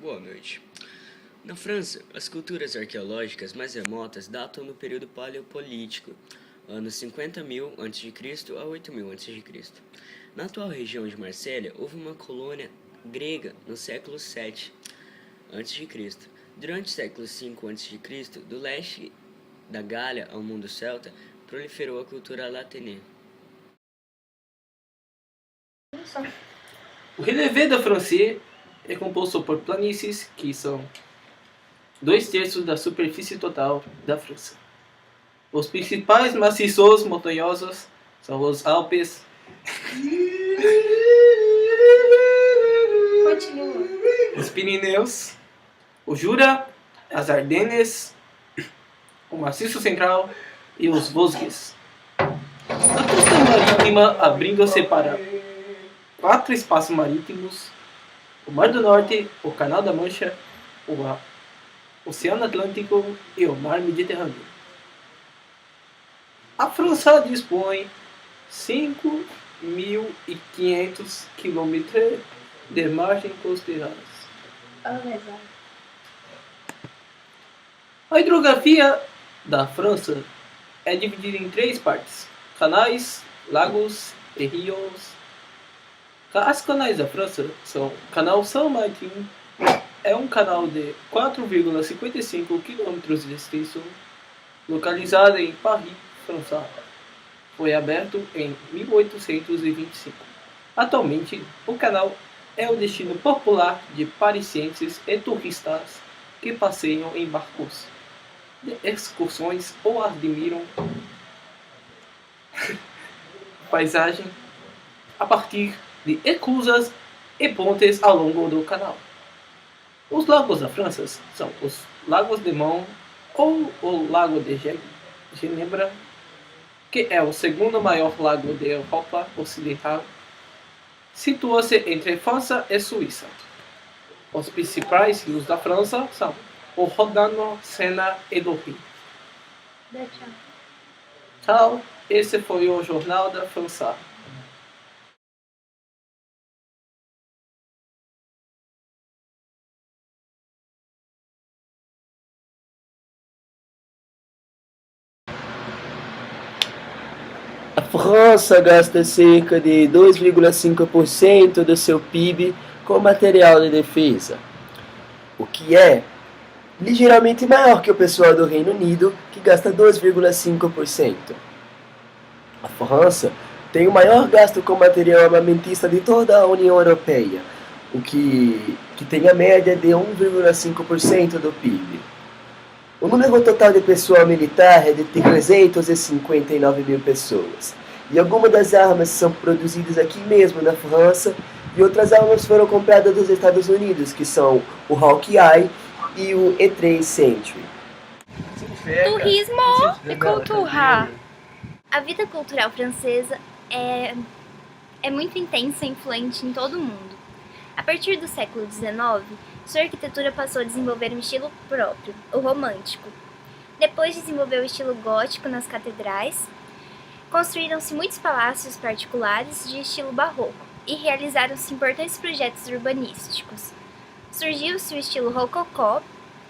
Boa noite. Na França, as culturas arqueológicas mais remotas datam no período paleolítico, anos 50.000 a.C. a 8.000 a.C. Na atual região de Marsella, houve uma colônia grega no século 7 a.C. Durante o século 5 a.C., do leste da Gália ao mundo celta, proliferou a cultura latinê. O relevé da França é composto por planícies, que são 2/3 da superfície total da França. Os principais maciços montanhosos são os Alpes, Continua. os Pirineus, o Jura, as Ardennes, o Maciço Central e os Vosges. A costa marítima abrindo-se para 4 espaços marítimos: o Mar do Norte, o Canal da Mancha, o Oceano Atlântico e o Mar Mediterrâneo. A França dispõe 5.500 quilômetros de margens costeiras. A hidrografia da França é dividida em 3 partes: canais, lagos e rios. As canais da França são o Canal Saint-Martin, é um canal de 4,55 km de extensão, localizado em Paris, França. Foi aberto em 1825. Atualmente, o canal é o destino popular de parisienses e turistas que passeiam em barcos de excursões ou admiram paisagem a partir de esclusas e pontes ao longo do canal. Os lagos da França são os Lagos de Mont ou o Lago de Genebra, que é o segundo maior lago da Europa Ocidental. Situa-se entre França e Suíça. Os principais rios da França são o Rodano, Sena e Douro. Tchau, esse foi o Jornal da França. A França gasta cerca de 2,5% do seu PIB com material de defesa, o que é ligeiramente maior que o pessoal do Reino Unido, que gasta 2,5%. A França tem o maior gasto com material armamentista de toda a União Europeia, o que tem a média de 1,5% do PIB. O número total de pessoal militar é de 359 mil pessoas, e algumas das armas são produzidas aqui mesmo na França, e outras armas foram compradas dos Estados Unidos, que são o Hawkeye e o E3 Sentry. Turismo e cultura. A vida cultural francesa é muito intensa e influente em todo o mundo. A partir do século XIX, sua arquitetura passou a desenvolver um estilo próprio, o romântico. Depois desenvolveu o estilo gótico nas catedrais. Construíram-se muitos palácios particulares de estilo barroco e realizaram-se importantes projetos urbanísticos. Surgiu-se o estilo rococó,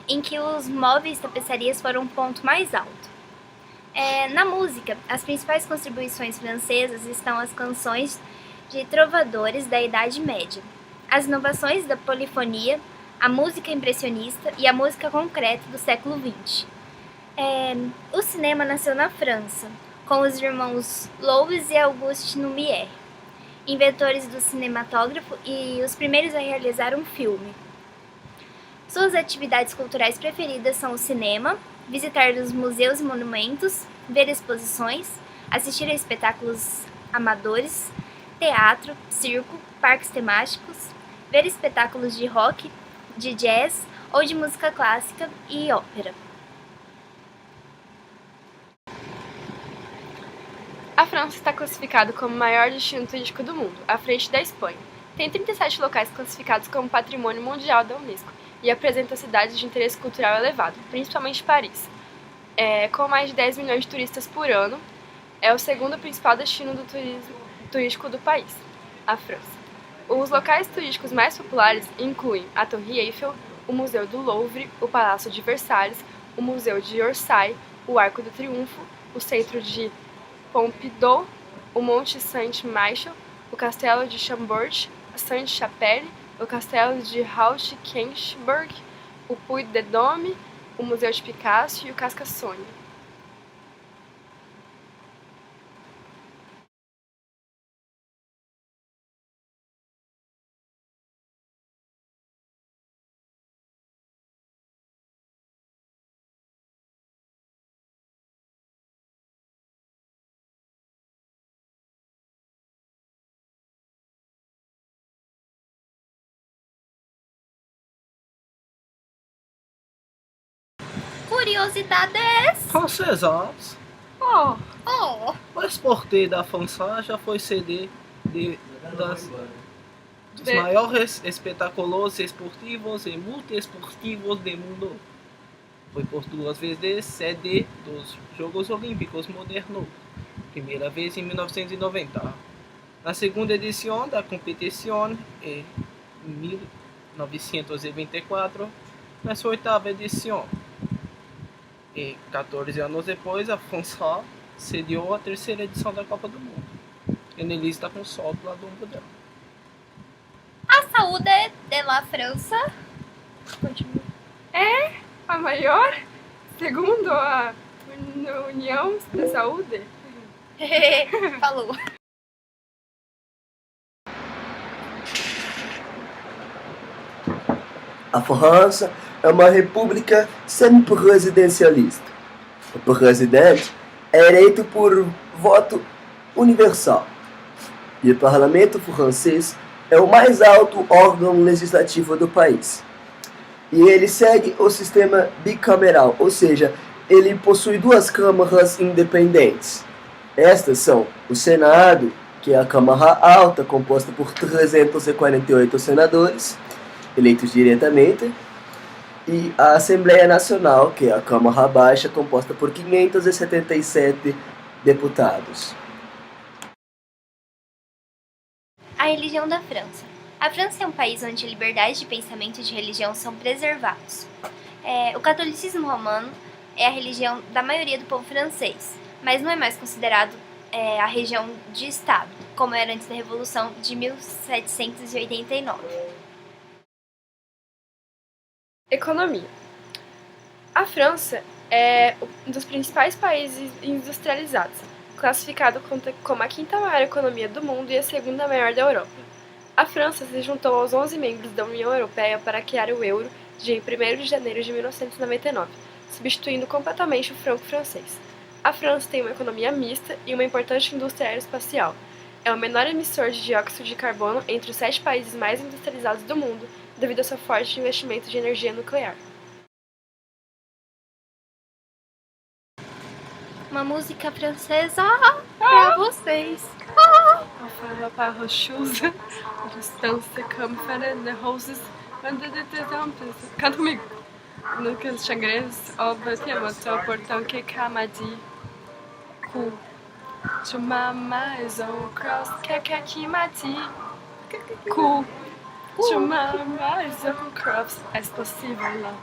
em que os móveis e tapeçarias foram um ponto mais alto. Na música, as principais contribuições francesas estão as canções de trovadores da Idade Média, as inovações da polifonia, a música impressionista e a música concreta do século XX. O cinema nasceu na França, com os irmãos Louis e Auguste Lumière, inventores do cinematógrafo e os primeiros a realizar um filme. Suas atividades culturais preferidas são o cinema, visitar os museus e monumentos, ver exposições, assistir a espetáculos amadores, teatro, circo, parques temáticos, ver espetáculos de rock, de jazz ou de música clássica e ópera. A França está classificada como o maior destino turístico do mundo, à frente da Espanha. Tem 37 locais classificados como Patrimônio Mundial da Unesco e apresenta cidades de interesse cultural elevado, principalmente Paris. Com mais de 10 milhões de turistas por ano, é o segundo principal destino do turismo turístico do país, a França. Os locais turísticos mais populares incluem a Torre Eiffel, o Museu do Louvre, o Palácio de Versalhes, o Museu de Orsay, o Arco do Triunfo, o Centro de Pompidou, o Monte Saint-Michel, o Castelo de Chambord, a Sainte-Chapelle, o Castelo de Haute-Kencberg, o Puy-de-Dôme, o Museu de Picasso e o Carcassonne. Curiosidades! Francesas, Oh, Oh! o esporte da França já foi sede dos maiores espetáculos esportivos e multiesportivos do mundo. Foi por 2 vezes sede dos Jogos Olímpicos Modernos, primeira vez em 1990. Na segunda edição da competição, em 1924, na sua 8ª edição. E 14 anos depois, a França sediou a 3ª edição da Copa do Mundo. E Nelly está com o sol do lado do ombro dela. A saúde de la França. continua. É a maior, segundo a União da Saúde. Falou. A França é uma república semipresidencialista. O presidente é eleito por voto universal. E o parlamento francês é o mais alto órgão legislativo do país. E ele segue o sistema bicameral, ou seja, ele possui 2 câmaras independentes. Estas são o Senado, que é a Câmara Alta, composta por 348 senadores, eleitos diretamente, e a Assembleia Nacional, que é a Câmara Baixa, composta por 577 deputados. A religião da França. A França é um país onde a liberdade de pensamento e de religião são preservados. O catolicismo romano é a religião da maioria do povo francês, mas não é mais considerado a religião de Estado, como era antes da Revolução de 1789. Economia. A França é um dos principais países industrializados, classificado como a 5ª maior economia do mundo e a 2ª maior da Europa. A França se juntou aos 11 membros da União Europeia para criar o euro em 1º de janeiro de 1999, substituindo completamente o franco francês. A França tem uma economia mista e uma importante indústria aeroespacial. É o menor emissor de dióxido de carbono entre os 7 países mais industrializados do mundo, devido ao seu forte investimento de energia nuclear. Uma música francesa pra vocês. Pas rochosa, distância, comme de roses, canta comigo. No que os chagres, ó, batemos ao portão que camadi. Cu, tu mais um cross, que mati. Cu, tu mais um cross, é possível lá.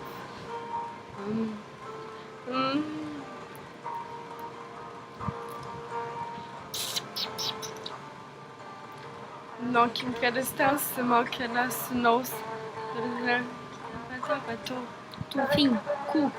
Non, qui me fait distance, c'est moi qui laisse nos. Enfim, cu.